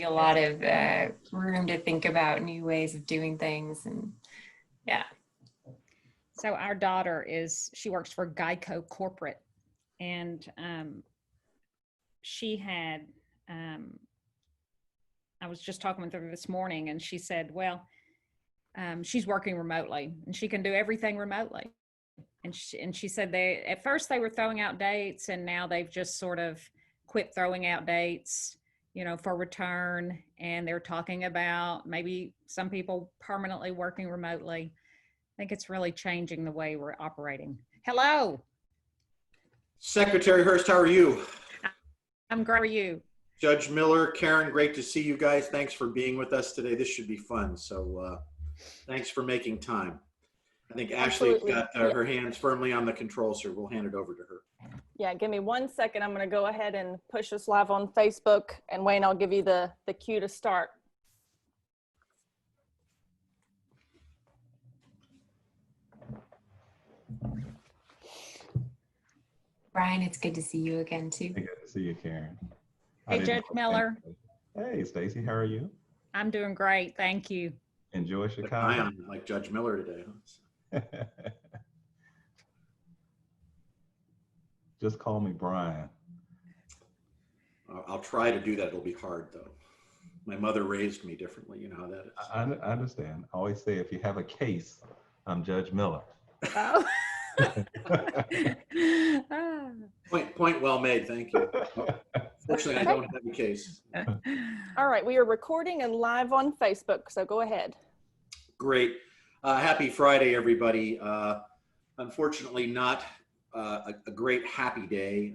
a lot of room to think about new ways of doing things. And yeah. So our daughter she works for Geico Corporate, and she had, I was just talking with her this morning, and she said, well, she's working remotely and she can do everything remotely. And she said at first they were throwing out dates, and now they've just sort of quit throwing out dates, for return. And they're talking about maybe some people permanently working remotely. I think it's really changing the way we're operating. Hello. Secretary Hurst, how are you? I'm great. How are you? Judge Miller, Karen, great to see you guys. Thanks for being with us today. This should be fun. So thanks for making time. I think Ashley's got her hands firmly on the controls, so we'll hand it over to her. Yeah, give me 1 second. I'm going to go ahead and push us live on Facebook. And Wayne, I'll give you the cue to start. Brian, it's good to see you again too. Good to see you, Karen. Hey, Judge Miller. Hey, Stacy, how are you? I'm doing great, thank you. Enjoy Chicago. I am like Judge Miller today. Huh? Just call me Brian. I'll try to do that. It'll be hard though. My mother raised me differently. You know how that is. I understand. I always say, if you have a case, I'm Judge Miller. Oh. Point well made. Thank you. Fortunately, I don't have a case. All right, we are recording and live on Facebook, so go ahead. Great. Happy Friday, everybody. Unfortunately, not a great happy day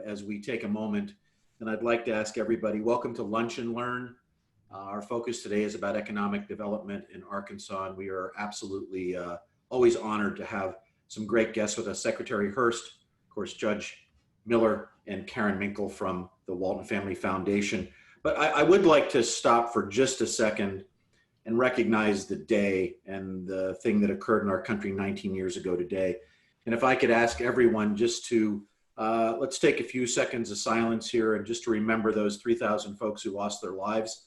as we take a moment. And I'd like to ask everybody, welcome to Lunch and Learn. Our focus today is about economic development in Arkansas, and we are absolutely always honored to have some great guests with us. Secretary Hurst, of course, Judge Miller, and Karen Minkel from the Walton Family Foundation. But I would like to stop for just a second and recognize the day and the thing that occurred in our country 19 years ago today. And if I could ask everyone just to, let's take a few seconds of silence here and just to remember those 3,000 folks who lost their lives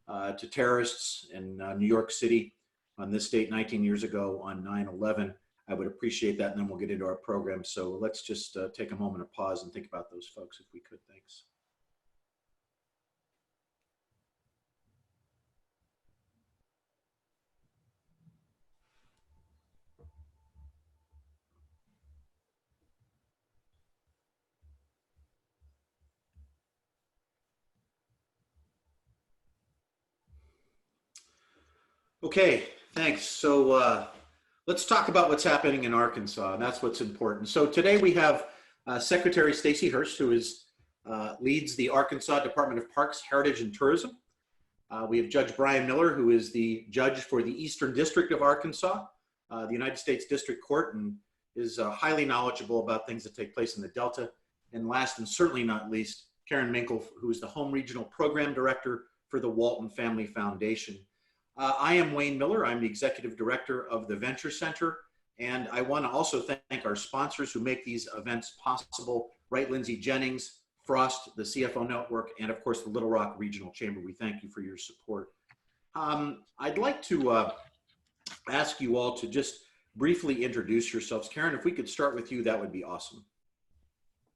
to terrorists in New York City on this date 19 years ago on 9/11. I would appreciate that, and then we'll get into our program. So let's just take a moment of pause and think about those folks if we could. Thanks. Okay, thanks. So let's talk about what's happening in Arkansas, and that's what's important. So today we have Secretary Stacy Hurst, who leads the Arkansas Department of Parks, Heritage, and Tourism. We have Judge Brian Miller, who is the judge for the Eastern District of Arkansas, the United States District Court, and is highly knowledgeable about things that take place in the Delta. And last and certainly not least, Karen Minkel, who is the Home Regional Program Director for the Walton Family Foundation. I am Wayne Miller. I'm the Executive Director of the Venture Center. And I want to also thank our sponsors who make these events possible, Wright Lindsay Jennings, Frost, the CFO Network, and of course the Little Rock Regional Chamber. We thank you for your support. I'd like to ask you all to just briefly introduce yourselves. Karen, if we could start with you, that would be awesome.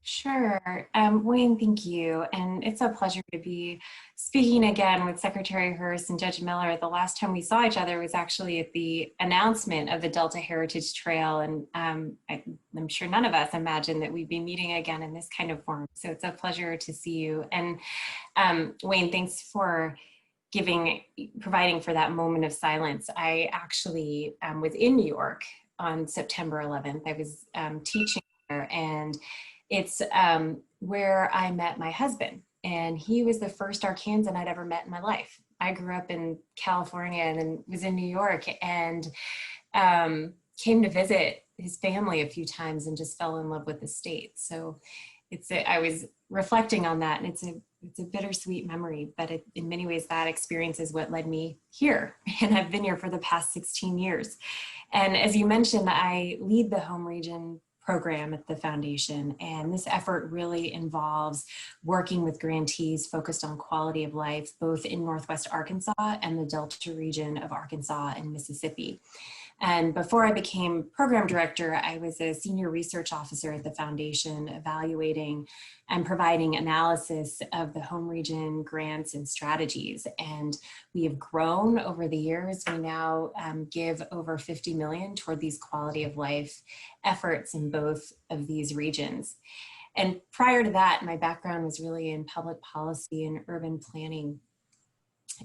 Sure. Wayne, thank you. And it's a pleasure to be speaking again with Secretary Hurst and Judge Miller. The last time we saw each other was actually at the announcement of the Delta Heritage Trail. And I'm sure none of us imagined that we'd be meeting again in this kind of form. So it's a pleasure to see you. And Wayne, thanks for providing for that moment of silence. I actually was in New York on September 11th. I was teaching there, and it's where I met my husband, and he was the first Arkansan I'd ever met in my life. I grew up in California and then was in New York, and came to visit his family a few times and just fell in love with the state. So I was reflecting on that, and it's a bittersweet memory, but in many ways that experience is what led me here, and I've been here for the past 16 years. And as you mentioned, I lead the home region program at the foundation. And this effort really involves working with grantees focused on quality of life, both in Northwest Arkansas and the Delta region of Arkansas and Mississippi. And before I became program director, I was a senior research officer at the foundation, evaluating and providing analysis of the home region grants and strategies. And we have grown over the years. We now give over 50 million toward these quality of life efforts in both of these regions. And prior to that, my background was really in public policy and urban planning.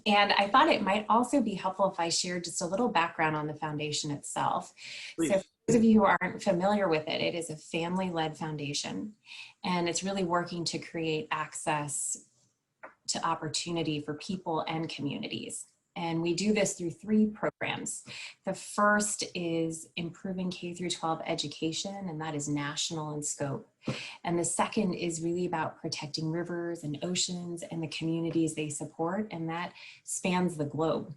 And I thought it might also be helpful if I shared just a little background on the foundation itself. Please. So for those of you who aren't familiar with it, it is a family-led foundation, and it's really working to create access to opportunity for people and communities. And we do this through 3 programs. The first is improving K through 12 education, and that is national in scope. And the second is really about protecting rivers and oceans and the communities they support, and that spans the globe.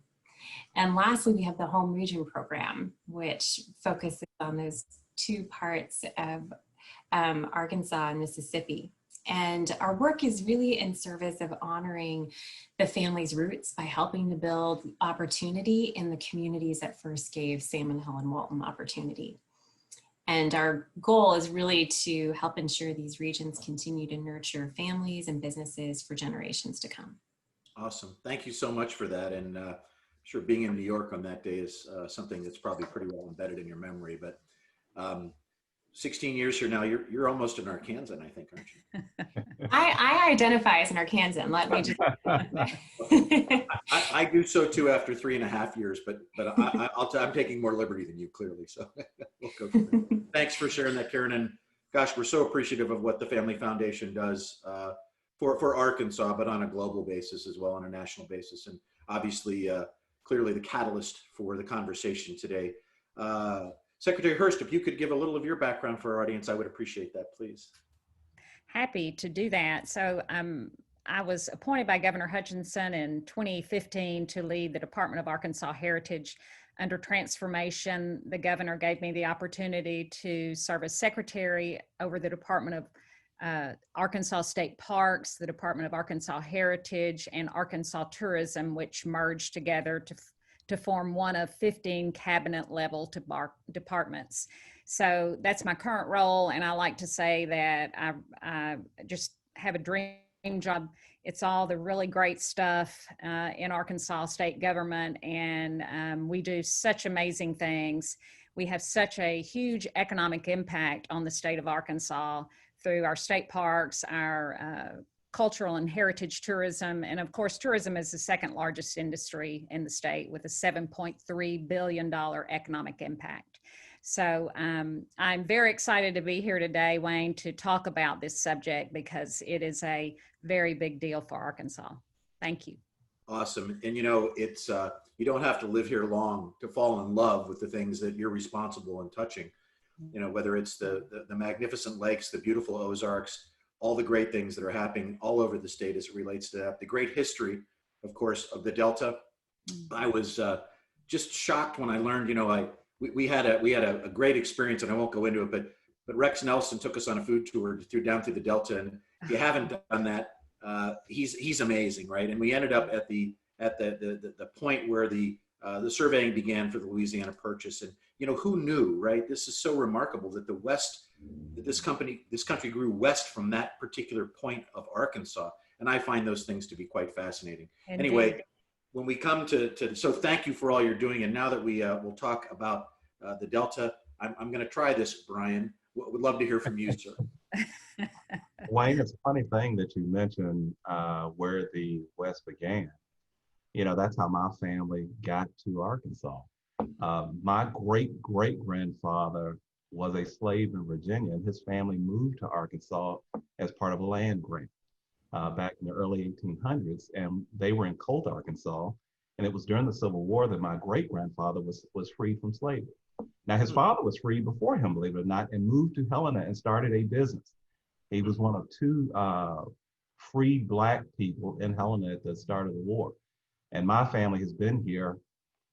And lastly, we have the home region program, which focuses on those 2 parts of Arkansas and Mississippi. And our work is really in service of honoring the family's roots by helping to build opportunity in the communities that first gave Salmon Hill and Walton opportunity. And our goal is really to help ensure these regions continue to nurture families and businesses for generations to come. Awesome. Thank you so much for that. And I'm sure being in New York on that day is something that's probably pretty well embedded in your memory. But 16 years from now, you're almost an Arkansan, I think, aren't you? I identify as an Arkansan. Let me just. I do so too after 3.5 years, but I'm taking more liberty than you, clearly. So we'll go from there. Thanks for sharing that, Karen. And gosh, we're so appreciative of what the Family Foundation does for Arkansas, but on a global basis as well, on a national basis, and obviously, clearly the catalyst for the conversation today. Secretary Hurst, if you could give a little of your background for our audience, I would appreciate that, please. Happy to do that. So I was appointed by Governor Hutchinson in 2015 to lead the Department of Arkansas Heritage. Under transformation, the governor gave me the opportunity to serve as secretary over the Department of Arkansas State Parks, the Department of Arkansas Heritage, and Arkansas Tourism, which merged together to form one of 15 cabinet level departments. So that's my current role. And I like to say that I just have a dream job. It's all the really great stuff in Arkansas state government. And we do such amazing things. We have such a huge economic impact on the state of Arkansas through our state parks, our cultural and heritage tourism. And of course, tourism is the 2nd largest industry in the state with a $7.3 billion economic impact. So I'm very excited to be here today, Wayne, to talk about this subject because it is a very big deal for Arkansas. Thank you. Awesome. And you know, it's you don't have to live here long to fall in love with the things that you're responsible in touching. You know, whether it's the magnificent lakes, the beautiful Ozarks, all the great things that are happening all over the state as it relates to that. The great history, of course, of the Delta. I was just shocked when I learned, you know, we had a great experience, and I won't go into it, but Rex Nelson took us on a food tour down through the Delta, and if you haven't done that, he's amazing, right? And we ended up at the point where the surveying began for the Louisiana Purchase, and you know, who knew, right? This is so remarkable that this country grew west from that particular point of Arkansas, and I find those things to be quite fascinating. Indeed. Anyway, when we come so thank you for all you're doing, and now that we'll talk about the Delta, I'm going to try this, Brian. Would love to hear from you, sir. Wayne, it's a funny thing that you mentioned where the West began. You know, that's how my family got to Arkansas. My great-great-grandfather was a slave in Virginia, and his family moved to Arkansas as part of a land grant back in the early 1800s, and they were in Colt, Arkansas, and it was during the Civil War that my great-grandfather was freed from slavery. Now, his father was freed before him, believe it or not, and moved to Helena and started a business. He was one of 2 free Black people in Helena at the start of the war. And my family has been here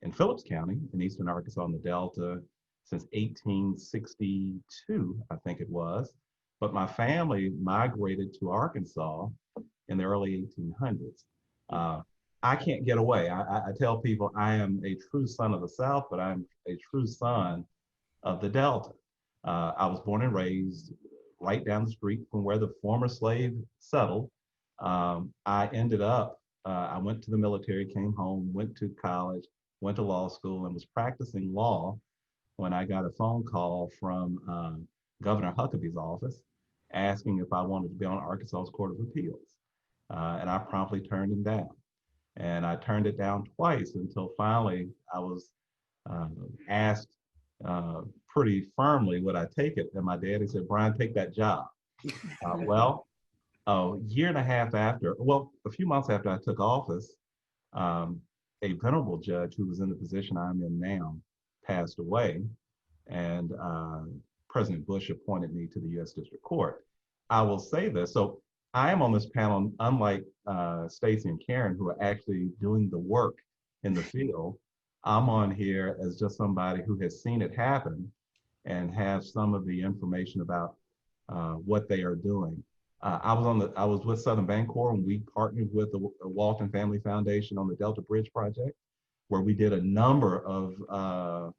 in Phillips County in eastern Arkansas in the Delta since 1862, I think it was. But my family migrated to Arkansas in the early 1800s. I can't get away. I tell people I am a true son of the South, but I'm a true son of the Delta. I was born and raised right down the street from where the former slave settled. I ended up, I went to the military, came home, went to college, went to law school, and was practicing law when I got a phone call from Governor Huckabee's office asking if I wanted to be on Arkansas's Court of Appeals. And I promptly turned him down. And I turned it down twice until finally I was asked pretty firmly would I take it. And my daddy said, Brian, take that job. Well, a year and a half after, well, a few months after I took office, a venerable judge who was in the position I'm in now passed away. And President Bush appointed me to the U.S. District Court. I will say this. So I am on this panel, unlike Stacy and Karen, who are actually doing the work in the field. I'm on here as just somebody who has seen it happen and has some of the information about what they are doing. I was with Southern Bancorp, and we partnered with the Walton Family Foundation on the Delta Bridge project, where we did a number of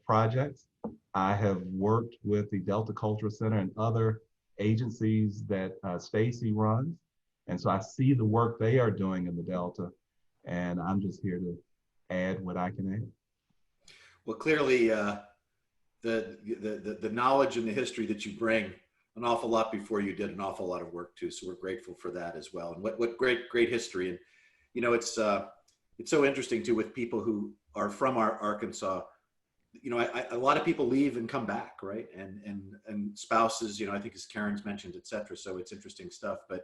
projects. I have worked with the Delta Cultural Center and other agencies that Stacy runs. And so I see the work they are doing in the Delta, and I'm just here to add what I can add. Well, clearly the knowledge and the history that you bring, an awful lot before you did an awful lot of work too. So we're grateful for that as well. And what great history. And, you know, it's so interesting too with people who are from Arkansas. You know, a lot of people leave and come back, right? And spouses, you know, I think as Karen's mentioned, et cetera. So it's interesting stuff. But,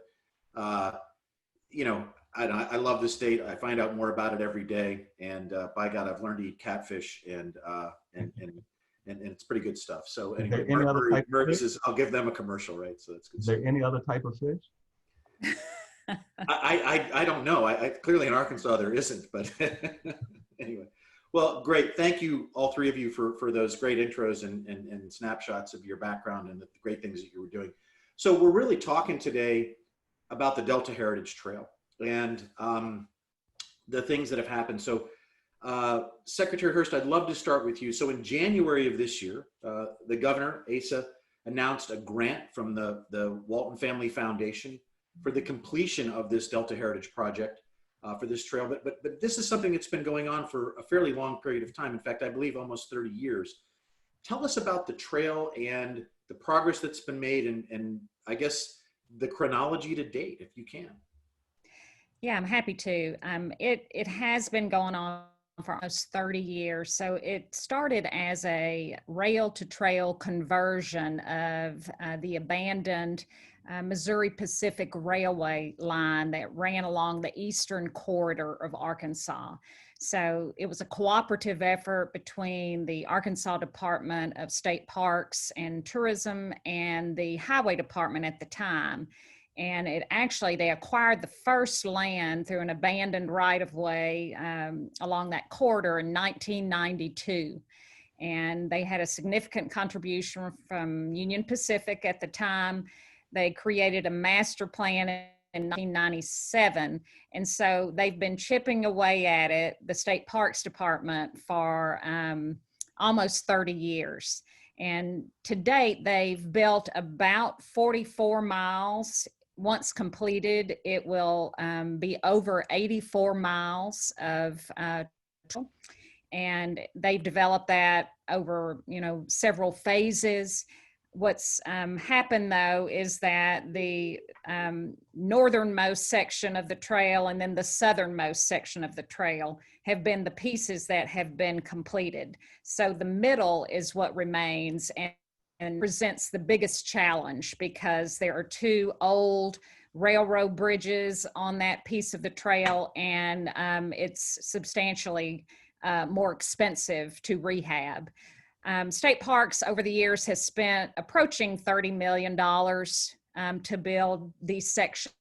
you know, I love the state. I find out more about it every day. And by God, I've learned to eat catfish, and it's pretty good stuff. So anyway, Murray says, I'll give them a commercial, right? So that's good. Is there any other type of fish? I don't know. I clearly in Arkansas there isn't, but anyway. Well, great. Thank you, all three of you, for those great intros and snapshots of your background and the great things that you were doing. So we're really talking today about the Delta Heritage Trail and the things that have happened. So Secretary Hurst, I'd love to start with you. So in January of this year, the governor, Asa, announced a grant from the Walton Family Foundation for the completion of this Delta Heritage Project. For this trail, but this is something that's been going on for a fairly long period of time. In fact, I believe almost 30 years. Tell us about the trail and the progress that's been made, and I guess the chronology to date, if you can. Yeah, I'm happy to. It has been going on for almost 30 years. So it started as a rail to trail conversion of the abandoned Missouri Pacific Railway line that ran along the eastern corridor of Arkansas. So it was a cooperative effort between the Arkansas Department of State Parks and Tourism and the Highway Department at the time. And they acquired the first land through an abandoned right-of-way along that corridor in 1992. And they had a significant contribution from Union Pacific at the time. They created a master plan in 1997. And so they've been chipping away at it, the State Parks Department, for almost 30 years. And to date, they've built about 44 miles. Once completed, it will be over 84 miles of trail. And they've developed that over, several phases. What's happened, though, is that the northernmost section of the trail and then the southernmost section of the trail have been the pieces that have been completed. So the middle is what remains and presents the biggest challenge because there are two old railroad bridges on that piece of the trail, and it's substantially more expensive to rehab. State Parks over the years has spent approaching $30 million to build these sections,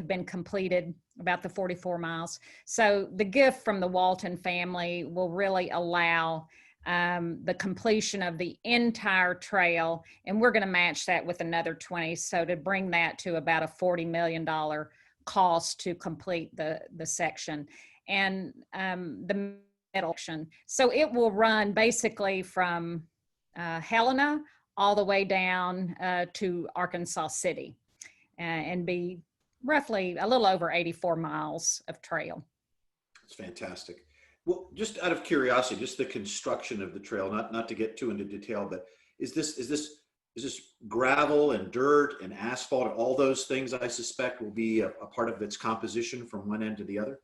been completed about the 44 miles. So the gift from the Walton family will really allow the completion of the entire trail, and we're going to match that with another 20. So to bring that to about a $40 million cost to complete the section. And the middle section. So it will run basically from Helena all the way down to Arkansas City and be roughly a little over 84 miles of trail. That's fantastic. Well, just out of curiosity, just the construction of the trail, not to get too into detail, but is this gravel and dirt and asphalt and all those things, I suspect, will be a part of its composition from one end to the other?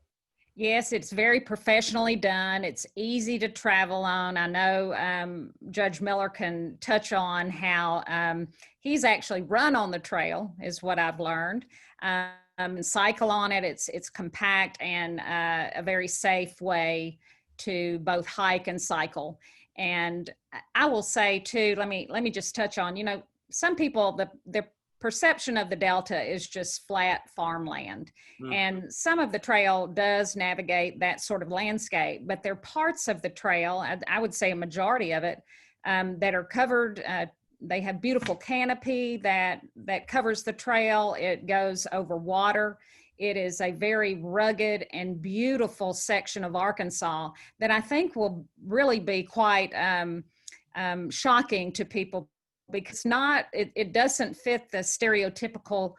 Yes, it's very professionally done. It's easy to travel on. I know Judge Miller can touch on how he's actually run on the trail, is what I've learned. Cycle on it. It's compact and a very safe way to both hike and cycle. And I will say too, let me just touch on, some people, their perception of the Delta is just flat farmland. And some of the trail does navigate that sort of landscape, but there are parts of the trail, I would say a majority of it, that are covered. They have beautiful canopy that covers the trail. It goes over water. It is a very rugged and beautiful section of Arkansas that I think will really be quite shocking to people, because it doesn't fit the stereotypical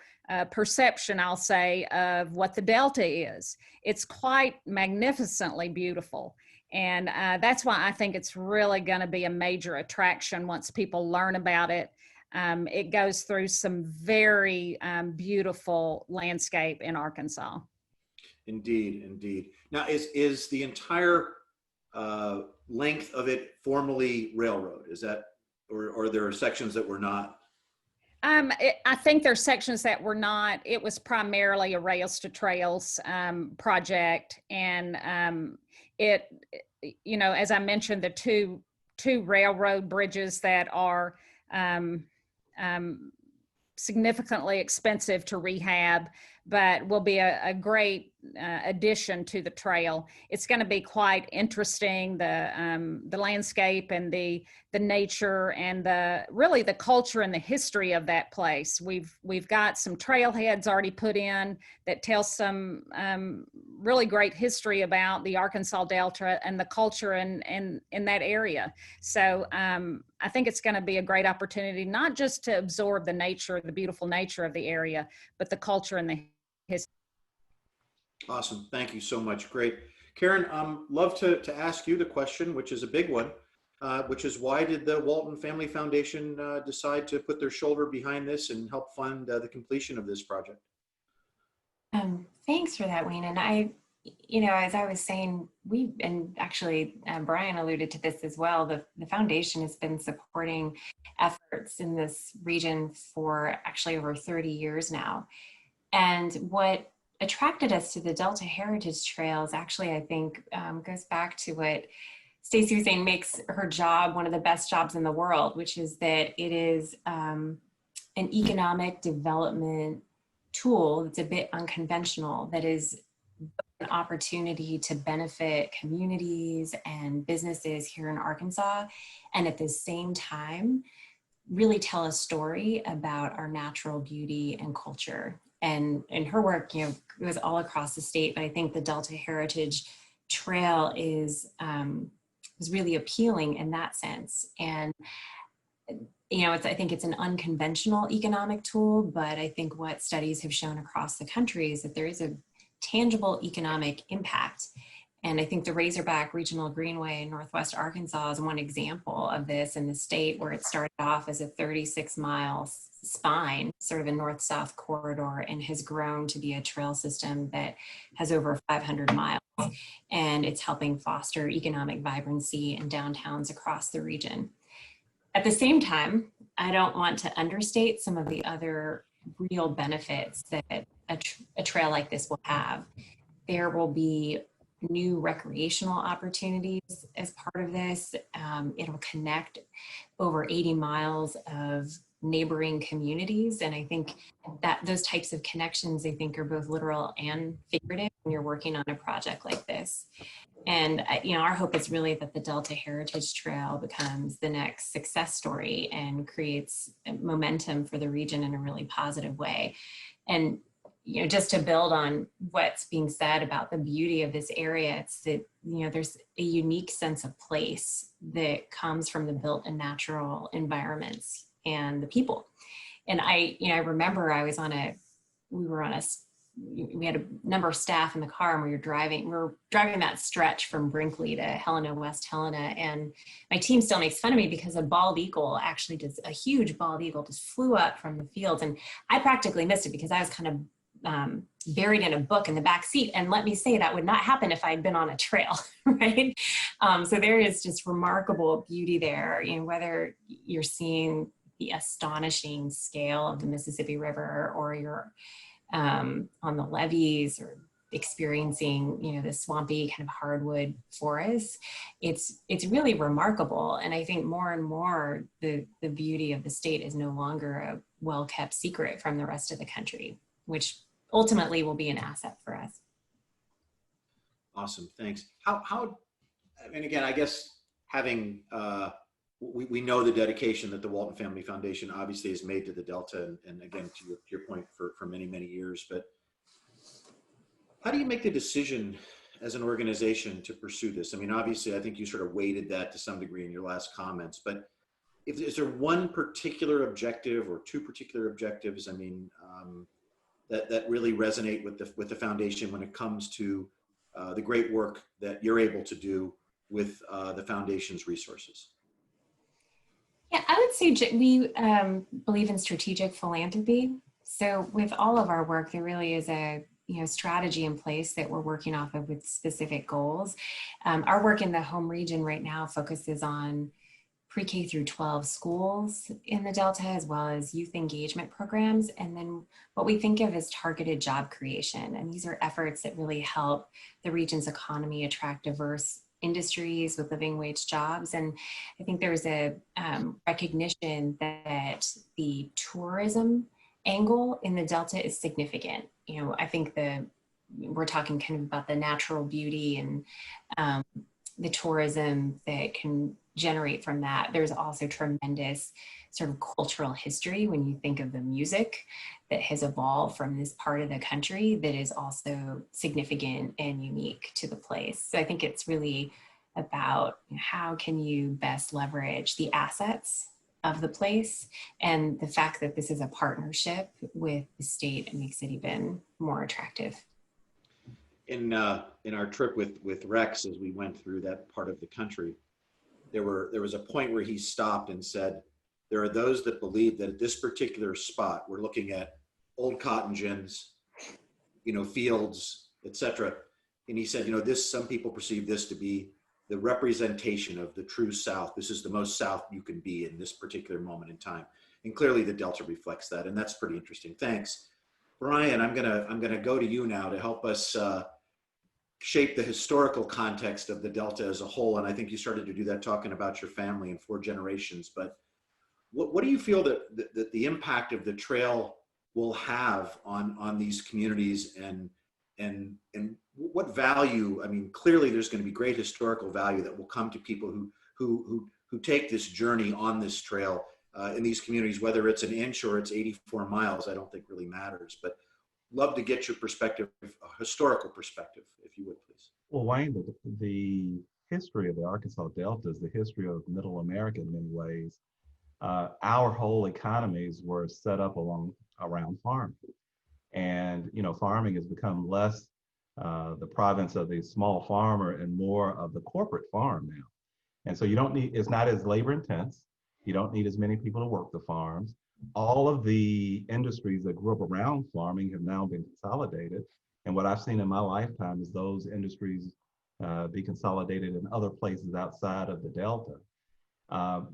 perception, I'll say, of what the Delta is. It's quite magnificently beautiful. And that's why I think it's really going to be a major attraction once people learn about it. It goes through some very beautiful landscape in Arkansas. Indeed, indeed. Now, is the entire length of it formerly railroad? Is that, or there are sections that were not? I think there's sections that were not. It was primarily a Rails to Trails project, and as I mentioned, the two railroad bridges that are significantly expensive to rehab, but will be a great addition to the trail. It's going to be quite interesting, the landscape and the nature and really the culture and the history of that place. We've got some trailheads already put in that tell some really great history about the Arkansas Delta and the culture in that area. So I think it's going to be a great opportunity, not just to absorb the beautiful nature of the area, but the culture and the history. Awesome. Thank you so much. Great. Karen, love to ask you the question, which is a big one, which is, why did the Walton Family Foundation decide to put their shoulder behind this and help fund the completion of this project? Thanks for that, Wayne. And as I was saying, and actually Brian alluded to this as well, the foundation has been supporting efforts in this region for actually over 30 years now. And what attracted us to the Delta Heritage Trails actually, I think, goes back to what Stacy was saying makes her job one of the best jobs in the world, which is that it is an economic development tool that's a bit unconventional, that is an opportunity to benefit communities and businesses here in Arkansas, and at the same time really tell a story about our natural beauty and culture. And her work, goes all across the state, but I think the Delta Heritage Trail is really appealing in that sense. And I think it's an unconventional economic tool, but I think what studies have shown across the country is that there is a tangible economic impact. And I think the Razorback Regional Greenway in Northwest Arkansas is one example of this in the state, where it started off as a 36-mile spine, sort of a north-south corridor, and has grown to be a trail system that has over 500 miles. And it's helping foster economic vibrancy in downtowns across the region. At the same time, I don't want to understate some of the other real benefits that a trail like this will have. There will be new recreational opportunities as part of this. It'll connect over 80 miles of neighboring communities. And I think that those types of connections, I think, are both literal and figurative when you're working on a project like this. And our hope is really that the Delta Heritage Trail becomes the next success story and creates momentum for the region in a really positive way. And just to build on what's being said about the beauty of this area, it's that there's a unique sense of place that comes from the built and natural environments and the people. And I remember we had a number of staff in the car, and we were driving that stretch from Brinkley to Helena, West Helena. And my team still makes fun of me because a huge bald eagle just flew up from the fields. And I practically missed it because I was kind of buried in a book in the back seat. And let me say, that would not happen if I'd been on a trail, right? So there is just remarkable beauty there, whether you're seeing the astonishing scale of the Mississippi River, or you're on the levees, or experiencing the swampy kind of hardwood forest. It's really remarkable. And I think more and more the beauty of the state is no longer a well-kept secret from the rest of the country, which ultimately will be an asset for us. Awesome, thanks. And again, I guess having we know the dedication that the Walton Family Foundation obviously has made to the Delta, and again, to your point, for many, many years. But how do you make the decision as an organization to pursue this? I mean, obviously, I think you sort of weighted that to some degree in your last comments, but is there one particular objective or two particular objectives, I mean, that really resonate with the foundation when it comes to the great work that you're able to do with the foundation's resources? Yeah, I would say we believe in strategic philanthropy. So with all of our work, there really is a strategy in place that we're working off of with specific goals. Our work in the home region right now focuses on pre-K through 12 schools in the Delta, as well as youth engagement programs. And then what we think of as targeted job creation. And these are efforts that really help the region's economy attract diverse industries with living wage jobs. And I think there's a recognition that the tourism angle in the Delta is significant. I think we're talking kind of about the natural beauty and the tourism that can generate from that. There's also tremendous sort of cultural history when you think of the music that has evolved from this part of the country that is also significant and unique to the place. So I think it's really about how can you best leverage the assets of the place, and the fact that this is a partnership with the state makes it even more attractive. In our trip with Rex, as we went through that part of the country, there was a point where he stopped and said, there are those that believe that at this particular spot, we're looking at old cotton gins, fields, etc. And he said, some people perceive this to be the representation of the true South. This is the most South you can be in this particular moment in time. And clearly the Delta reflects that, and that's pretty interesting. Thanks. Brian, I'm gonna go to you now to help us shape the historical context of the Delta as a whole. And I think you started to do that talking about your family and 4 generations. But what do you feel that the impact of the trail will have on these communities, and what value? I mean, clearly there's going to be great historical value that will come to people who take this journey on this trail in these communities, whether it's an inch or it's 84 miles, I don't think really matters. But love to get your perspective, a historical perspective, if you would, please. Well, Wayne, the history of the Arkansas Delta is the history of Middle America in many ways. Our whole economies were set up around farming. And, farming has become less the province of the small farmer and more of the corporate farm now. And so it's not as labor intense. You don't need as many people to work the farms. All of the industries that grew up around farming have now been consolidated. And what I've seen in my lifetime is those industries be consolidated in other places outside of the Delta.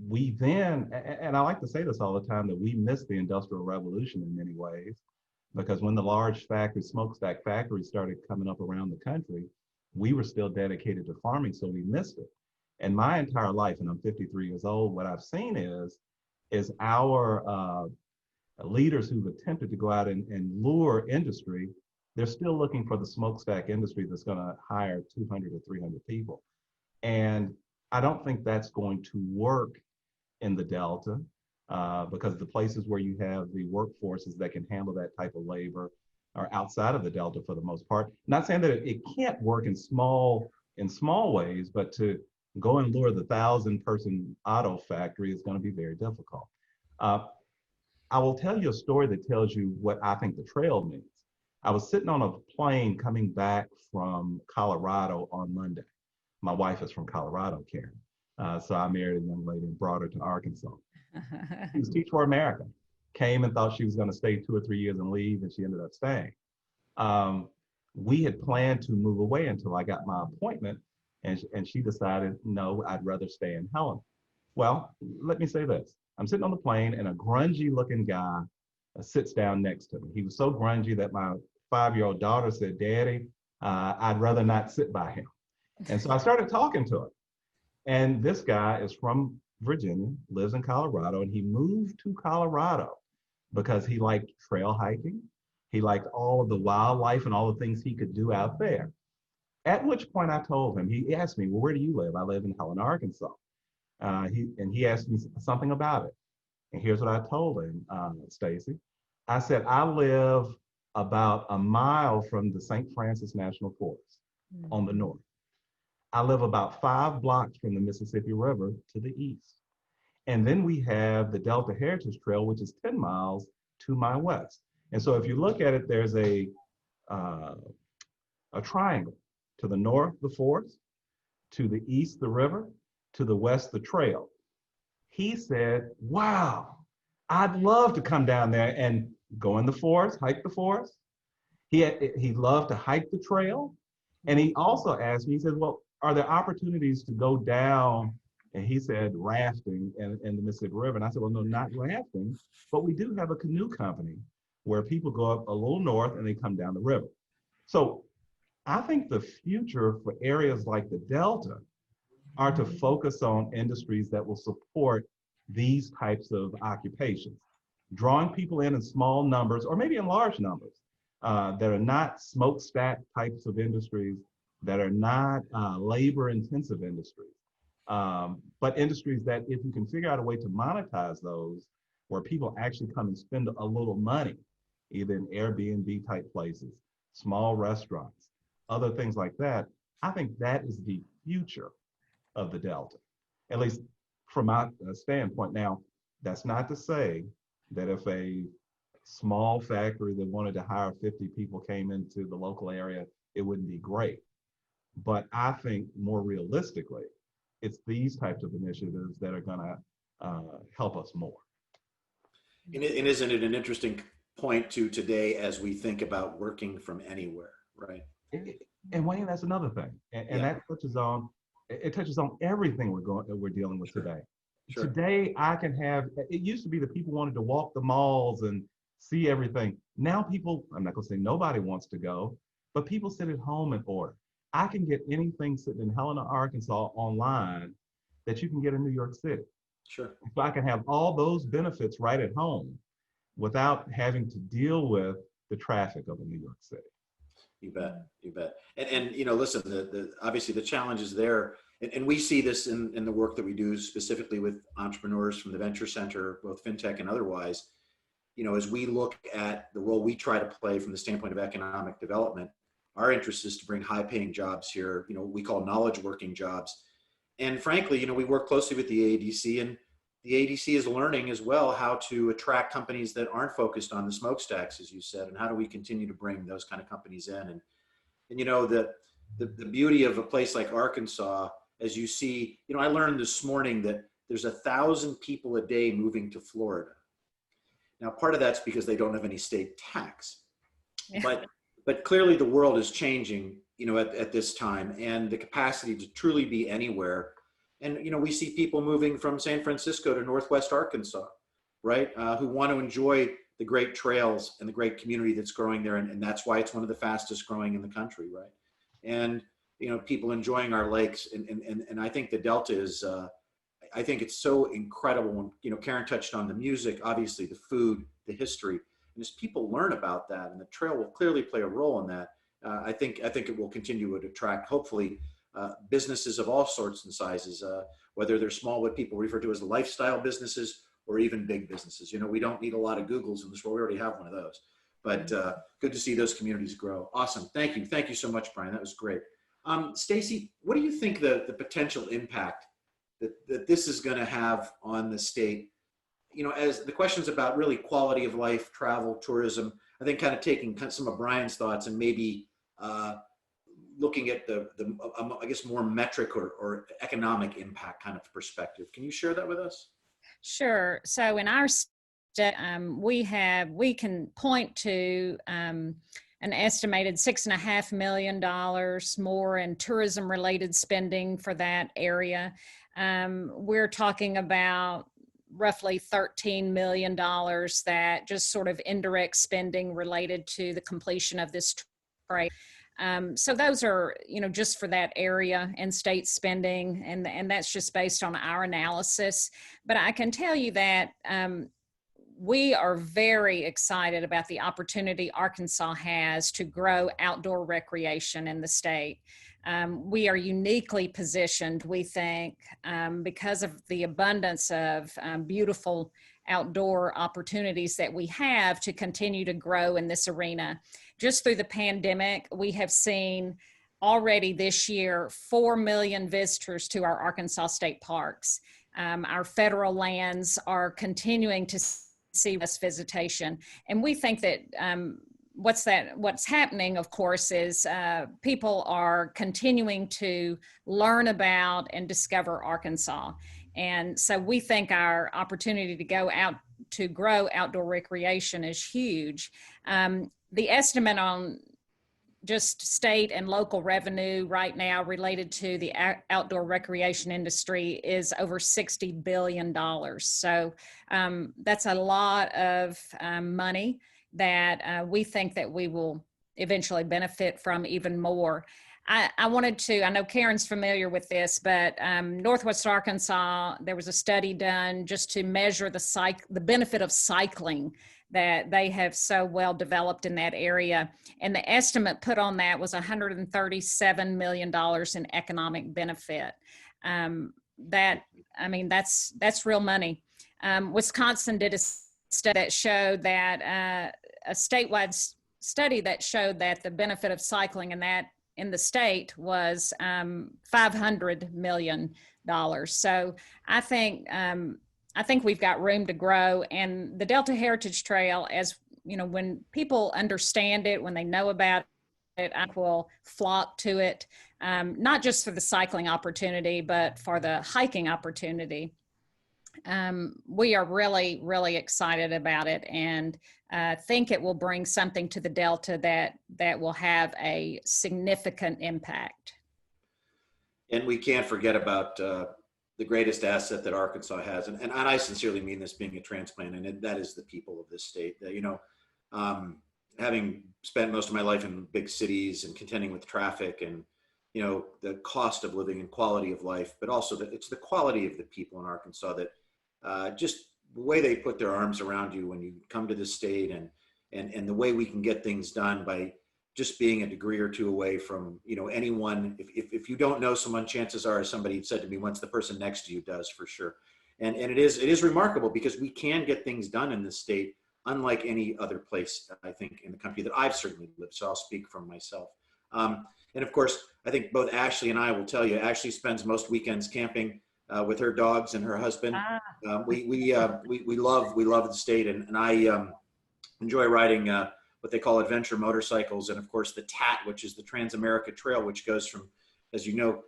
We then, and I like to say this all the time, that we missed the Industrial Revolution in many ways, because when the large smokestack factories started coming up around the country, we were still dedicated to farming, so we missed it. And my entire life, and I'm 53 years old, what I've seen is is our leaders who've attempted to go out and lure industry, they're still looking for the smokestack industry that's going to hire 200 or 300 people. And I don't think that's going to work in the Delta because the places where you have the workforces that can handle that type of labor are outside of the Delta for the most part. Not saying that it can't work in small ways, but to go and lure the 1,000-person auto factory is going to be very difficult. I will tell you a story that tells you what I think the trail means. I was sitting on a plane coming back from Colorado on Monday. My wife is from Colorado, Karen. So I married a young lady and brought her to Arkansas. She was Teach for America. Came and thought she was going to stay 2 or 3 years and leave, and she ended up staying. We had planned to move away until I got my appointment, and she decided, no, I'd rather stay in Helena. Well, let me say this. I'm sitting on the plane, and a grungy-looking guy sits down next to me. He was so grungy that my 5-year-old daughter said, Daddy, I'd rather not sit by him. And so I started talking to him. And this guy is from Virginia, lives in Colorado, and he moved to Colorado because he liked trail hiking. He liked all of the wildlife and all the things he could do out there. At which point I told him, he asked me, well, where do you live? I live in Helena, Arkansas. He asked me something about it. And here's what I told him, Stacy. I said, I live about a mile from the St. Francis National Forest on the north. I live about 5 blocks from the Mississippi River to the east. And then we have the Delta Heritage Trail, which is 10 miles to my west. And so if you look at it, there's a triangle. To the north, the forest, to the east, the river, to the west, the trail. He said, wow, I'd love to come down there and go in the forest, hike the forest. He loved to hike the trail. And he also asked me, he said, well, are there opportunities to go down? And he said, rafting in the Mississippi River. And I said, well, no, not rafting, but we do have a canoe company where people go up a little north and they come down the river. So I think the future for areas like the Delta are to focus on industries that will support these types of occupations, drawing people in small numbers or maybe in large numbers that are not smokestack types of industries, that are not labor-intensive industries, but industries that if you can figure out a way to monetize those, where people actually come and spend a little money, either in Airbnb type places, small restaurants, other things like that, I think that is the future of the Delta, at least from my standpoint. Now, that's not to say that if a small factory that wanted to hire 50 people came into the local area, it wouldn't be great. But I think more realistically, it's these types of initiatives that are going to help us more. And isn't it an interesting point to today as we think about working from anywhere, right? And Wayne, that's another thing, and that touches on everything we're dealing with today. Sure. Today, I can have. It used to be that people wanted to walk the malls and see everything. Now people, I'm not going to say nobody wants to go, but people sit at home and order. I can get anything sitting in Helena, Arkansas online that you can get in New York City. Sure. So I can have all those benefits right at home without having to deal with the traffic of a New York City. You bet, you bet. And you know, listen, obviously the challenge is there, and we see this in the work that we do specifically with entrepreneurs from the Venture Center, both fintech and otherwise. You know, as we look at the role we try to play from the standpoint of economic development, our interest is to bring high-paying jobs here. You know, we call knowledge working jobs. And frankly, you know, we work closely with the ADC, and the ADC is learning as well how to attract companies that aren't focused on the smokestacks, as you said, and how do we continue to bring those kind of companies in. And you know, the beauty of a place like Arkansas, as you see, you know, I learned this morning that there's 1,000 people a day moving to Florida. Now, part of that's because they don't have any state tax, but clearly the world is changing, you know, at this time, and the capacity to truly be anywhere. And, you know, we see people moving from San Francisco to Northwest Arkansas, right? Who want to enjoy the great trails and the great community that's growing there. And that's why it's one of the fastest growing in the country, right? And, you know, people enjoying our lakes. And I think the Delta is, I think it's so incredible when, you know, Karen touched on the music, obviously the food, the history, and as people learn about that, and the trail will clearly play a role in that, I think it will continue to attract, hopefully, businesses of all sorts and sizes, whether they're small, what people refer to as lifestyle businesses, or even big businesses. You know, we don't need a lot of Googles in this world. We already have one of those. But good to see those communities grow. Awesome. Thank you. Thank you so much, Brian. That was great. Stacy, what do you think the potential impact that this is going to have on the state? You know, as the questions about really quality of life, travel, tourism, I think kind of taking some of Brian's thoughts and maybe looking at the I guess more metric or economic impact kind of perspective. Can you share that with us? Sure. So in our state, we can point to an estimated $6.5 million more in tourism related spending for that area. We're talking about roughly $13 million that just sort of indirect spending related to the completion of this trail. So those are, you know, just for that area and state spending, and that's just based on our analysis. But I can tell you that we are very excited about the opportunity Arkansas has to grow outdoor recreation in the state. We are uniquely positioned, we think, because of the abundance of beautiful outdoor opportunities that we have to continue to grow in this arena. Just through the pandemic, we have seen already this year 4 million visitors to our Arkansas state parks. Our federal lands are continuing to see less visitation. And we think that what's happening, of course, is people are continuing to learn about and discover Arkansas. And so we think our opportunity to go out to grow outdoor recreation is huge. The estimate on just state and local revenue right now related to the outdoor recreation industry is over $60 billion. So that's a lot of money that we think that we will eventually benefit from even more. I know Karen's familiar with this, but Northwest Arkansas, there was a study done just to measure the benefit of cycling that they have so well developed in that area. And the estimate put on that was $137 million in economic benefit. That's real money. Wisconsin did a study that showed that a statewide study that showed that the benefit of cycling in the state was $500 million. So I think we've got room to grow, and the Delta Heritage Trail, as you know, when people understand it, when they know about it, I will flock to it, not just for the cycling opportunity, but for the hiking opportunity. We are really, really excited about it, and think it will bring something to the Delta that will have a significant impact. And we can't forget about the greatest asset that Arkansas has, and I sincerely mean this, being a transplant, and that is the people of this state. You know, having spent most of my life in big cities and contending with traffic and, you know, the cost of living and quality of life, but also that it's the quality of the people in Arkansas that just the way they put their arms around you when you come to the state, and the way we can get things done by just being a degree or two away from, you know, anyone. If you don't know someone, chances are, as somebody said to me once, the person next to you does, for sure. And it is remarkable because we can get things done in this state, unlike any other place, I think, in the country that I've certainly lived. So I'll speak from myself. And of course, I think both Ashley and I will tell you, Ashley spends most weekends camping with her dogs and her husband. We love the state, and I enjoy riding what they call adventure motorcycles, and of course the TAT, which is the Trans-America Trail, which goes from, as you know,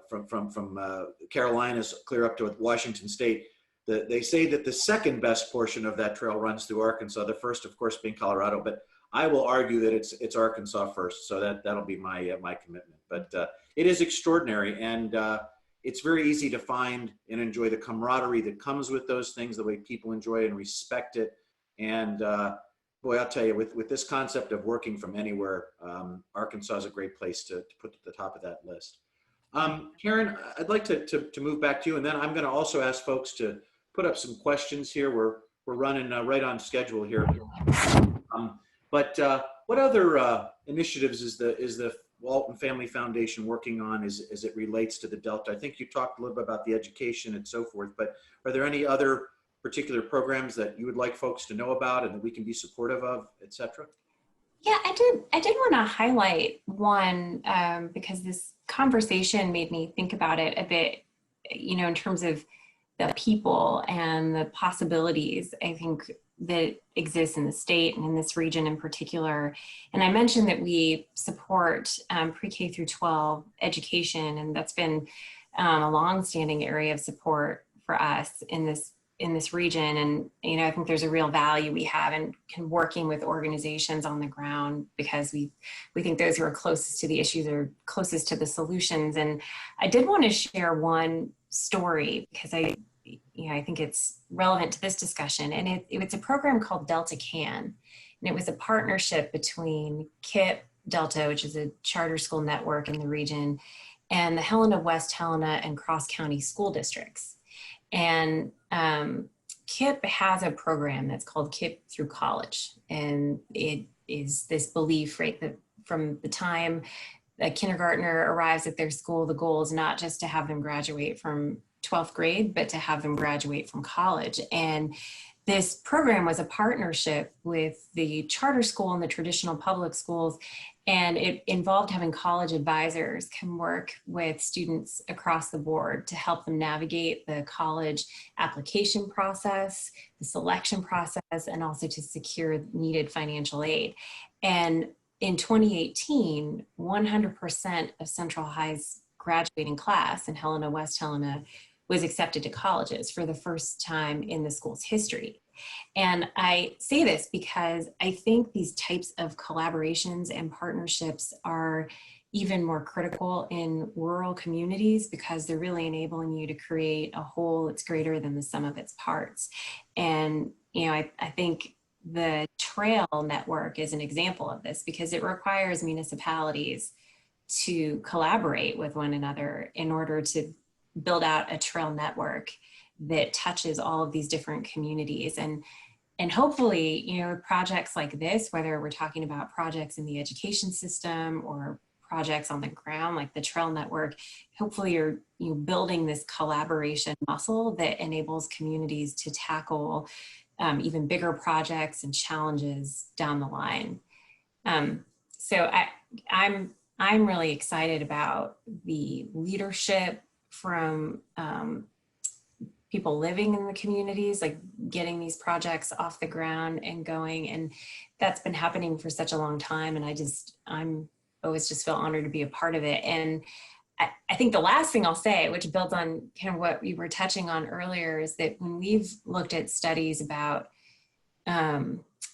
from Carolinas clear up to Washington State. They say that the second best portion of that trail runs through Arkansas. The first, of course, being Colorado, but I will argue that it's Arkansas first. So that'll be my commitment. But it is extraordinary, and it's very easy to find and enjoy the camaraderie that comes with those things, the way people enjoy and respect it. And boy, I'll tell you, with this concept of working from anywhere, Arkansas is a great place to put at the top of that list. Karen, I'd like to move back to you, and then I'm going to also ask folks to put up some questions here. We're running right on schedule here. But what other initiatives is the Walton Family Foundation working on as it relates to the Delta? I think you talked a little bit about the education and so forth, but are there any other particular programs that you would like folks to know about and that we can be supportive of, et cetera? Yeah, I did want to highlight one because this conversation made me think about it a bit, in terms of the people and the possibilities, I think, that exist in the state and in this region in particular. And I mentioned that we support pre-K through 12 education, and that's been a long-standing area of support for us in this region. And I think there's a real value we have in working with organizations on the ground, because we think those who are closest to the issues are closest to the solutions. And I did want to share one story because I think it's relevant to this discussion. And it's a program called Delta Can, and it was a partnership between KIPP Delta, which is a charter school network in the region, and the Helena, West Helena, and Cross County school districts. And KIPP has a program that's called KIPP Through College. And it is this belief, right, that from the time a kindergartner arrives at their school, the goal is not just to have them graduate from 12th grade, but to have them graduate from college. And this program was a partnership with the charter school and the traditional public schools. And it involved having college advisors come work with students across the board to help them navigate the college application process, the selection process, and also to secure needed financial aid. And in 2018, 100% of Central High's graduating class in Helena, West Helena, was accepted to colleges for the first time in the school's history. And I say this because I think these types of collaborations and partnerships are even more critical in rural communities, because they're really enabling you to create a whole that's greater than the sum of its parts. And, I think the trail network is an example of this, because it requires municipalities to collaborate with one another in order to build out a trail network that touches all of these different communities. And hopefully, projects like this, whether we're talking about projects in the education system or projects on the ground like the trail network, hopefully you're building this collaboration muscle that enables communities to tackle even bigger projects and challenges down the line. So I'm really excited about the leadership from people living in the communities, like getting these projects off the ground and going. And that's been happening for such a long time. And I'm always just feel honored to be a part of it. And I think the last thing I'll say, which builds on kind of what we were touching on earlier, is that when we've looked at studies about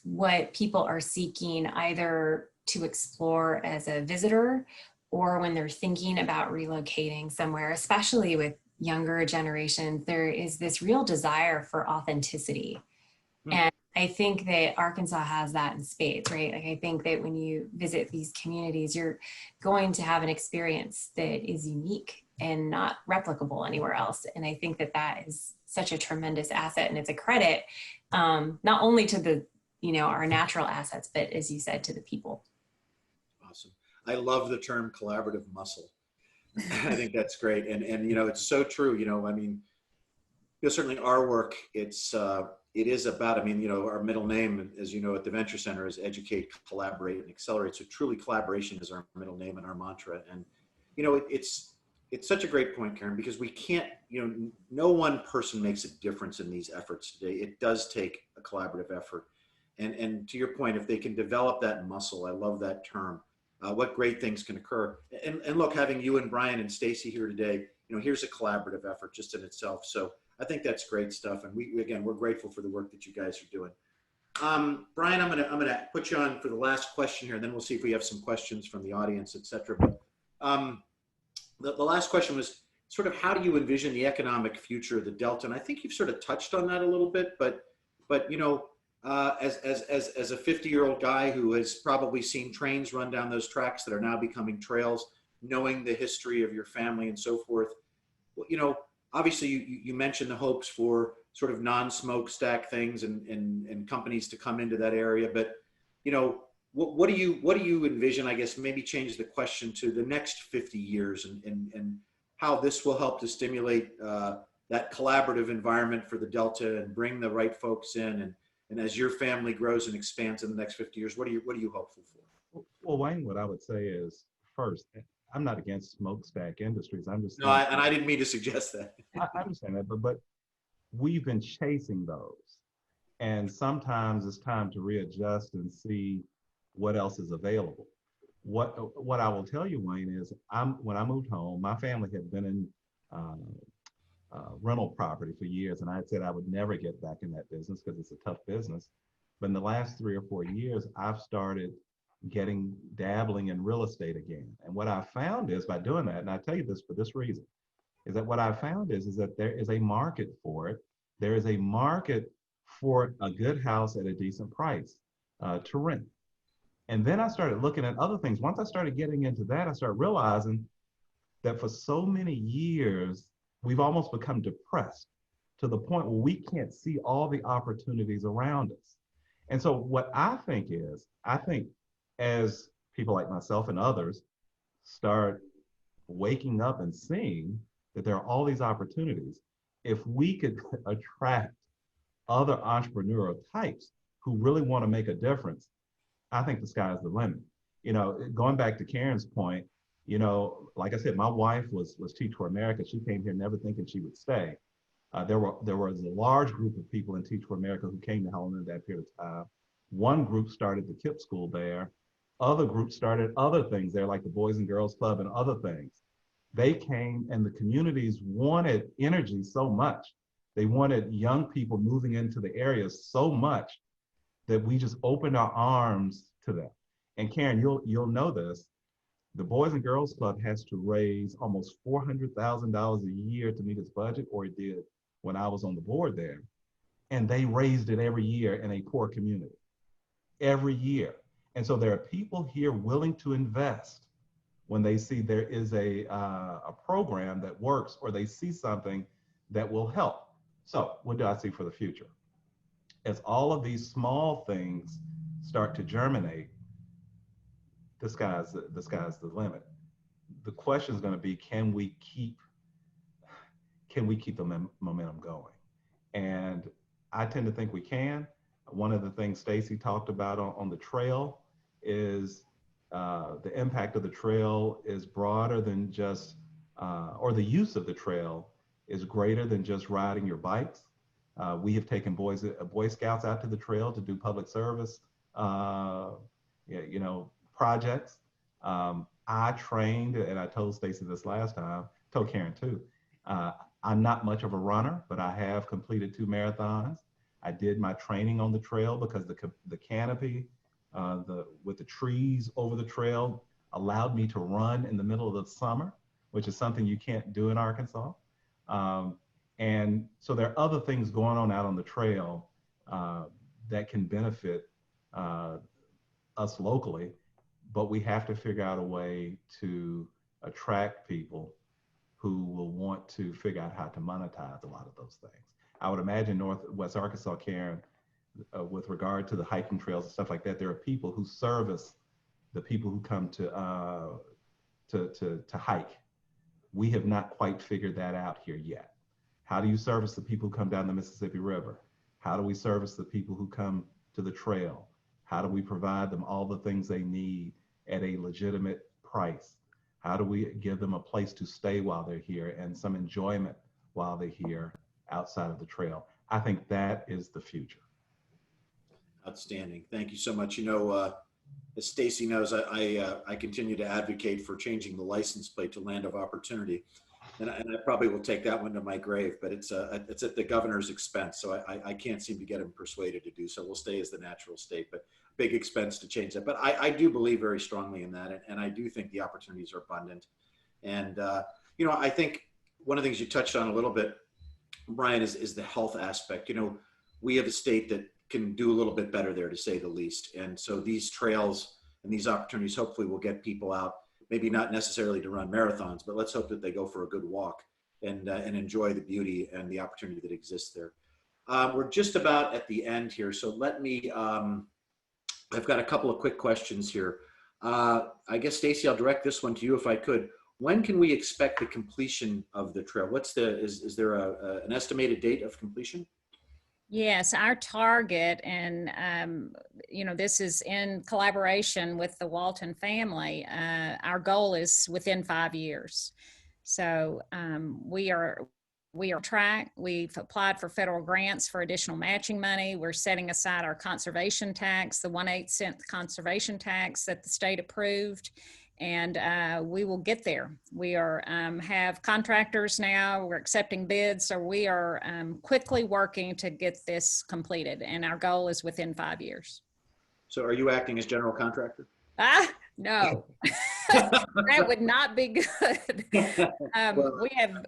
what people are seeking either to explore as a visitor or when they're thinking about relocating somewhere, especially with younger generations, there is this real desire for authenticity. And I think that Arkansas has that in spades, right? Like, I think that when you visit these communities, you're going to have an experience that is unique and not replicable anywhere else. And I think that that is such a tremendous asset, and it's a credit, not only to the, our natural assets, but as you said, to the people. Awesome. I love the term collaborative muscle. I think that's great. And it's so true. Certainly our work, it is about, our middle name, as you know, at the Venture Center is educate, collaborate, and accelerate. So truly collaboration is our middle name and our mantra. And, it's such a great point, Karen, because we can't, no one person makes a difference in these efforts today. It does take a collaborative effort. And to your point, if they can develop that muscle, I love that term, what great things can occur. And look, having you and Brian and Stacy here today, here's a collaborative effort just in itself. So I think that's great stuff. And we're grateful for the work that you guys are doing. Brian, I'm gonna put you on for the last question here, and then we'll see if we have some questions from the audience, et cetera. But the last question was sort of, how do you envision the economic future of the Delta? And I think you've sort of touched on that a little bit, but as a 50-year-old guy who has probably seen trains run down those tracks that are now becoming trails, knowing the history of your family and so forth. Well, obviously you mentioned the hopes for sort of non-smokestack things and companies to come into that area, but what do you envision, I guess, maybe change the question to the next 50 years and how this will help to stimulate that collaborative environment for the Delta and bring the right folks in, and as your family grows and expands in the next 50 years, what are you hopeful for? Well, Wayne, what I would say is, first, I'm not against smokestack industries. I'm just No, and I didn't mean to suggest that. I understand that, but we've been chasing those, and sometimes it's time to readjust and see what else is available. What I will tell you, Wayne, is when I moved home, my family had been in rental property for years, and I had said I would never get back in that business because it's a tough business. But in the last 3 or 4 years, I've started dabbling in real estate again. And what I found is by doing that, and I tell you this for this reason, is that what I found is that there is a market for it. There is a market for a good house at a decent price to rent. And then I started looking at other things. Once I started getting into that, I started realizing that for so many years, we've almost become depressed to the point where we can't see all the opportunities around us. And so what I think as people like myself and others start waking up and seeing that there are all these opportunities, if we could attract other entrepreneurial types who really want to make a difference, I think the sky's the limit. Going back to Karen's point, like I said, my wife was Teach for America. She came here never thinking she would stay. There was a large group of people in Teach for America who came to Helena at that period of time. One group started the KIPP school there. Other groups started other things there, like the Boys and Girls Club and other things. They came, and the communities wanted energy so much. They wanted young people moving into the area so much that we just opened our arms to them. And Karen, you'll know this. The Boys and Girls Club has to raise almost $400,000 a year to meet its budget, or it did when I was on the board there. And they raised it every year in a poor community, every year. And so there are people here willing to invest when they see there is a program that works, or they see something that will help. So what do I see for the future? As all of these small things start to germinate, the sky's the limit. The question is going to be, can we keep the momentum going? And I tend to think we can. One of the things Stacy talked about on the trail is the impact of the trail is broader than just, or the use of the trail is greater than just riding your bikes. We have taken Boy Scouts out to the trail to do public service, projects. I trained, and I told Stacy this last time, told Karen too, I'm not much of a runner, but I have completed 2 marathons. I did my training on the trail because the canopy, with the trees over the trail allowed me to run in the middle of the summer, which is something you can't do in Arkansas. And so there are other things going on out on the trail that can benefit us locally, but we have to figure out a way to attract people who will want to figure out how to monetize a lot of those things. I would imagine Northwest Arkansas, Karen, with regard to the hiking trails and stuff like that, there are people who service the people who come to hike. We have not quite figured that out here yet. How do you service the people who come down the Mississippi River? How do we service the people who come to the trail? How do we provide them all the things they need at a legitimate price? How do we give them a place to stay while they're here and some enjoyment while they're here outside of the trail? I think that is the future. Outstanding. Thank you so much. As Stacy knows, I continue to advocate for changing the license plate to Land of Opportunity. And I probably will take that one to my grave, but it's at the governor's expense. So I can't seem to get him persuaded to do so. We'll stay as the natural state, but big expense to change that. But I do believe very strongly in that. And I do think the opportunities are abundant. And, I think one of the things you touched on a little bit, Brian, is the health aspect. We have a state that can do a little bit better there, to say the least. And so these trails and these opportunities hopefully will get people out. maybe not necessarily to run marathons, but let's hope that they go for a good walk and enjoy the beauty and the opportunity that exists there. We're just about at the end here, so let me, I've got a couple of quick questions here. I guess, Stacy, I'll direct this one to you if I could. When can we expect the completion of the trail? Is there an estimated date of completion? Yes, our target, and this is in collaboration with the Walton family. Our goal is within 5 years. So we are on track. We've applied for federal grants for additional matching money. We're setting aside our conservation tax, the 1/8 cent conservation tax that the state approved, and we will get there. We are have contractors now. We're accepting bids, so we are quickly working to get this completed, and our goal is within 5 years. So are you acting as general contractor? No, that would not be good.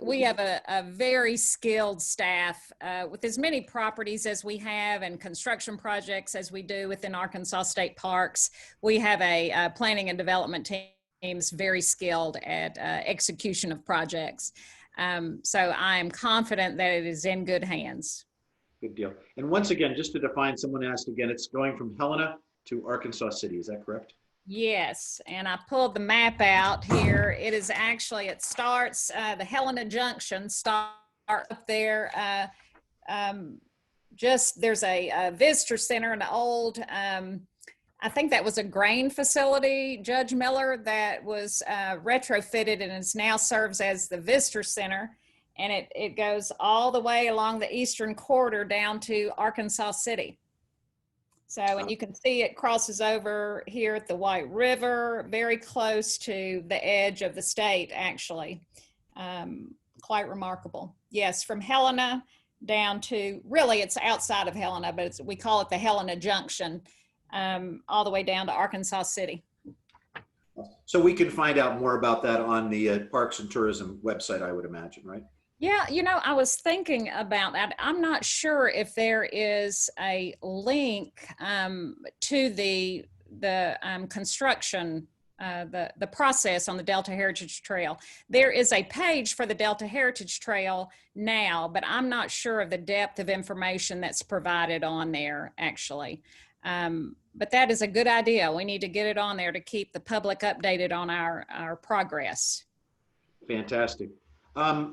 We have a very skilled staff with as many properties as we have and construction projects as we do within Arkansas State Parks. We have a planning and development teams very skilled at execution of projects. So I am confident that it is in good hands. Good deal. And once again, just to define, someone asked again, it's going from Helena to Arkansas City, is that correct? Yes, and I pulled the map out here. It is actually, it starts, the Helena Junction start up there. There's a visitor center, an old, I think that was a grain facility, Judge Miller, that was retrofitted and is now serves as the visitor center. And it goes all the way along the eastern quarter down to Arkansas City. So, and you can see it crosses over here at the White River, very close to the edge of the state, actually. Quite remarkable. Yes, from Helena down to, really it's outside of Helena, but we call it the Helena Junction, all the way down to Arkansas City. So we can find out more about that on the Parks and Tourism website, I would imagine, right? Yeah, I was thinking about that. I'm not sure if there is a link to the construction, the process on the Delta Heritage Trail. There is a page for the Delta Heritage Trail now, but I'm not sure of the depth of information that's provided on there, actually. But that is a good idea. We need to get it on there to keep the public updated on our progress. Fantastic.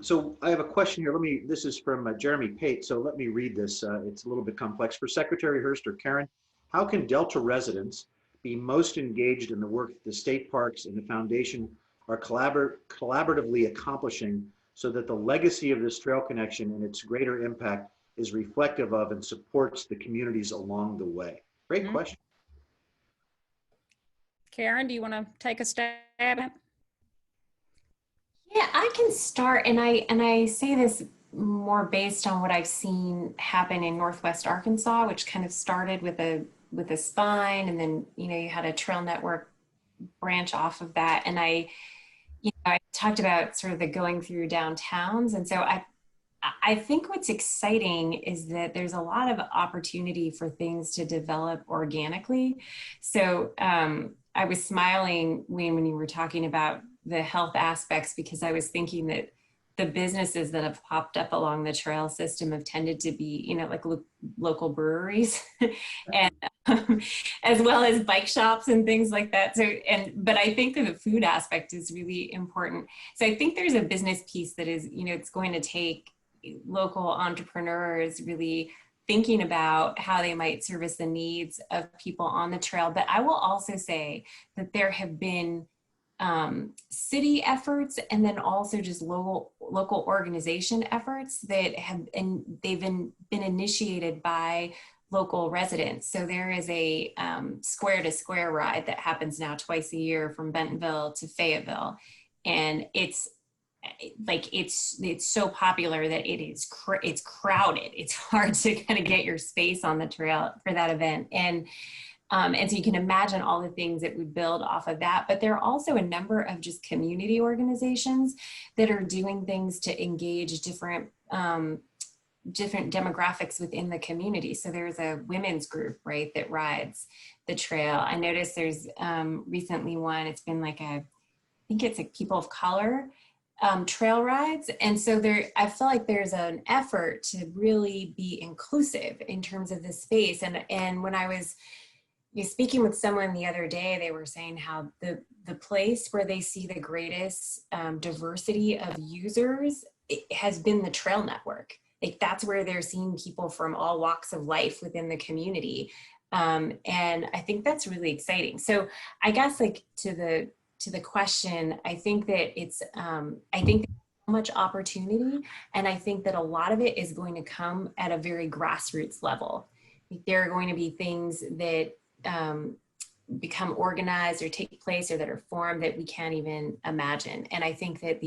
So I have a question here. This is from Jeremy Pate. So let me read this. It's a little bit complex. For Secretary Hurst or Karen, how can Delta residents be most engaged in the work that the state parks and the foundation are collaboratively accomplishing so that the legacy of this trail connection and its greater impact is reflective of and supports the communities along the way? Great question. Karen, do you want to take a stab at it? Yeah, I can start, and I say this more based on what I've seen happen in Northwest Arkansas, which kind of started with a spine, and then you had a trail network branch off of that. And I talked about sort of the going through downtowns, and so I think what's exciting is that there's a lot of opportunity for things to develop organically. So I was smiling, Wayne, when you were talking about the health aspects, because I was thinking that the businesses that have popped up along the trail system have tended to be, like local breweries and as well as bike shops and things like that. So, but I think that the food aspect is really important. So I think there's a business piece that is, it's going to take local entrepreneurs really thinking about how they might service the needs of people on the trail. But I will also say that there have been city efforts and then also just local organization efforts that have, and they've been initiated by local residents. So there is a square to square ride that happens now twice a year from Bentonville to Fayetteville, and it's so popular that it's crowded. It's hard to kind of get your space on the trail for that event. And so you can imagine all the things that would build off of that. But there are also a number of just community organizations that are doing things to engage different demographics within the community. So there's a women's group, right, that rides the trail. I noticed there's recently one, it's been like think it's like people of color trail rides. And so I feel like there's an effort to really be inclusive in terms of this space. And when I was speaking with someone the other day, they were saying how the place where they see the greatest diversity of users has been the trail network. Like that's where they're seeing people from all walks of life within the community. And I think that's really exciting. So I guess like to the question, I think that I think there's so much opportunity, and I think that a lot of it is going to come at a very grassroots level. There are going to be things that become organized or take place or that are formed that we can't even imagine. And I think that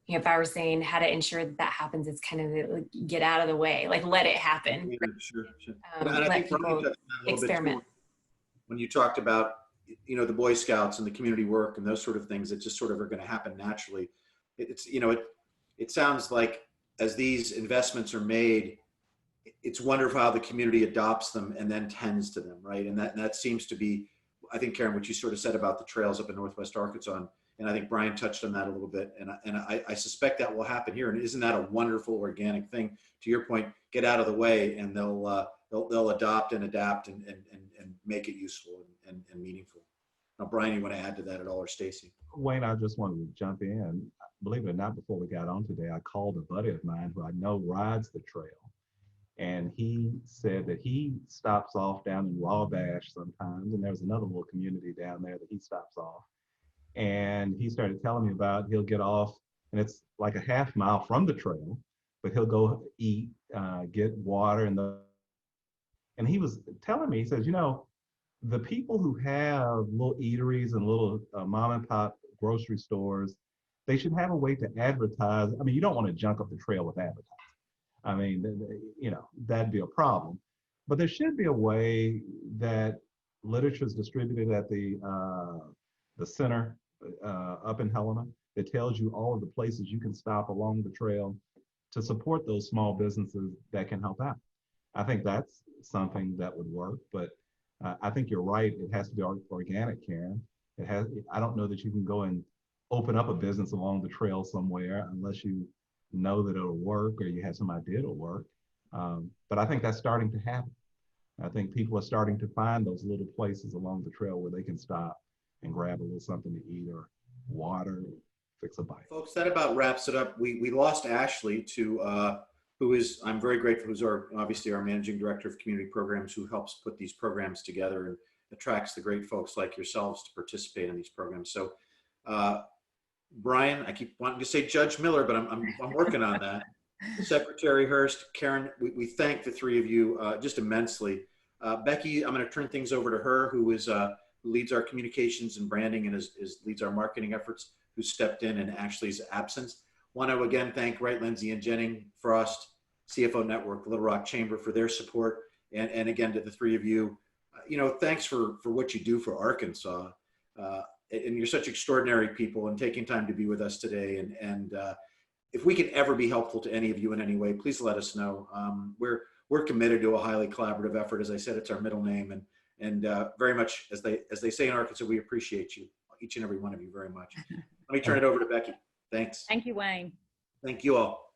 if I were saying how to ensure that that happens, it's kind of like, get out of the way, like let it happen. Yeah, sure. And I Let think Brian people touched on that a little bit experiment. too, when you talked about, the Boy Scouts and the community work and those sort of things that just sort of are going to happen naturally. It sounds like as these investments are made, it's wonderful how the community adopts them and then tends to them, right? And that seems to be, I think, Karen, what you sort of said about the trails up in Northwest Arkansas, and I think Brian touched on that a little bit, and I suspect that will happen here. And isn't that a wonderful organic thing? To your point, get out of the way, and they'll adopt and adapt and make it useful and meaningful. Now, Brian, you want to add to that at all, or Stacy? Wayne, I just wanted to jump in. Believe it or not, before we got on today, I called a buddy of mine who I know rides the trail. And he said that he stops off down in Wabash sometimes. And there's another little community down there that he stops off. And he started telling me about he'll get off, and it's like a half mile from the trail, but he'll go eat, get water. And he was telling me, he says, the people who have little eateries and little mom and pop grocery stores, they should have a way to advertise. I mean, you don't want to junk up the trail with advertising. I mean, that'd be a problem. But there should be a way that literature is distributed at the center up in Helena that tells you all of the places you can stop along the trail to support those small businesses that can help out. I think that's something that would work, but I think you're right. It has to be organic, Karen. I don't know that you can go and open up a business along the trail somewhere unless you know that it'll work or you have some idea it'll work. But I think that's starting to happen. I think people are starting to find those little places along the trail where they can stop and grab a little something to eat or water, or fix a bite. Folks, that about wraps it up. We lost Ashley who is, I'm very grateful, who's obviously our managing director of community programs, who helps put these programs together and attracts the great folks like yourselves to participate in these programs. So, Brian, I keep wanting to say Judge Miller, but I'm working on that. Secretary Hurst, Karen, we thank the three of you just immensely. Becky, I'm going to turn things over to her, who leads our communications and branding and leads our marketing efforts, who stepped in Ashley's absence. Want to again thank Wright, Lindsay, and Jennings Frost, CFO Network, Little Rock Chamber, for their support, and again to the three of you. Thanks for what you do for Arkansas. And you're such extraordinary people, and taking time to be with us today. And if we can ever be helpful to any of you in any way, please let us know. We're committed to a highly collaborative effort. As I said, it's our middle name, and very much, as they say in Arkansas, we appreciate you, each and every one of you, very much. Let me turn it over to Becky. Thanks. Thank you, Wayne. Thank you all.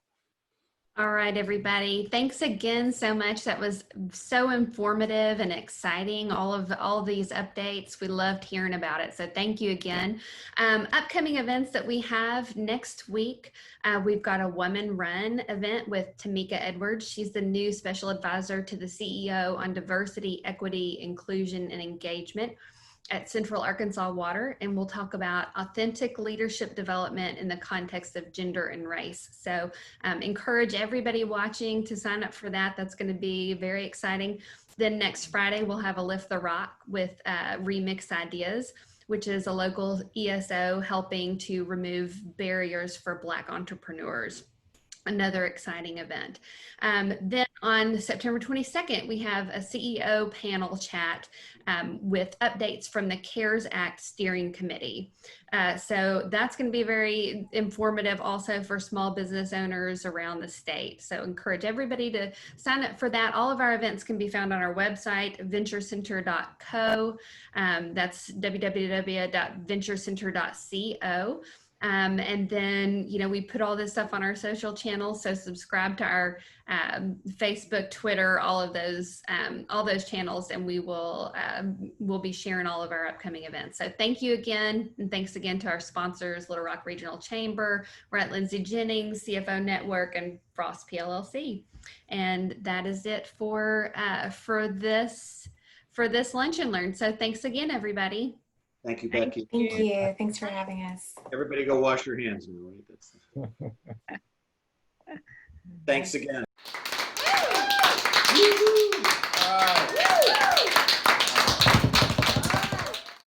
All right, everybody. Thanks again so much. That was so informative and exciting. All of these updates, we loved hearing about it. So thank you again. Upcoming events that we have next week, we've got a woman run event with Tamika Edwards. She's the new special advisor to the CEO on diversity, equity, inclusion, and engagement at Central Arkansas Water, and we'll talk about authentic leadership development in the context of gender and race. So encourage everybody watching to sign up for that. That's going to be very exciting. Then next Friday, we'll have a Lift the Rock with Remix Ideas, which is a local ESO helping to remove barriers for Black entrepreneurs. another exciting event. Then on September 22nd, we have a CEO panel chat with updates from the CARES Act Steering Committee. So that's going to be very informative also for small business owners around the state. So encourage everybody to sign up for that. All of our events can be found on our website, venturecenter.co. That's www.venturecenter.co. And then, you know, we put all this stuff on our social channels. So subscribe to our Facebook, Twitter, all those channels, and we will we'll be sharing all of our upcoming events. So thank you again. And thanks again to our sponsors, Little Rock Regional Chamber, we're at Lindsay Jennings, CFO Network, and Frost PLLC. And that is it for this Lunch and Learn. So thanks again, everybody. Thank you, Becky. Thank you. Thanks for having us. Everybody go wash your hands now. Right? Thanks again.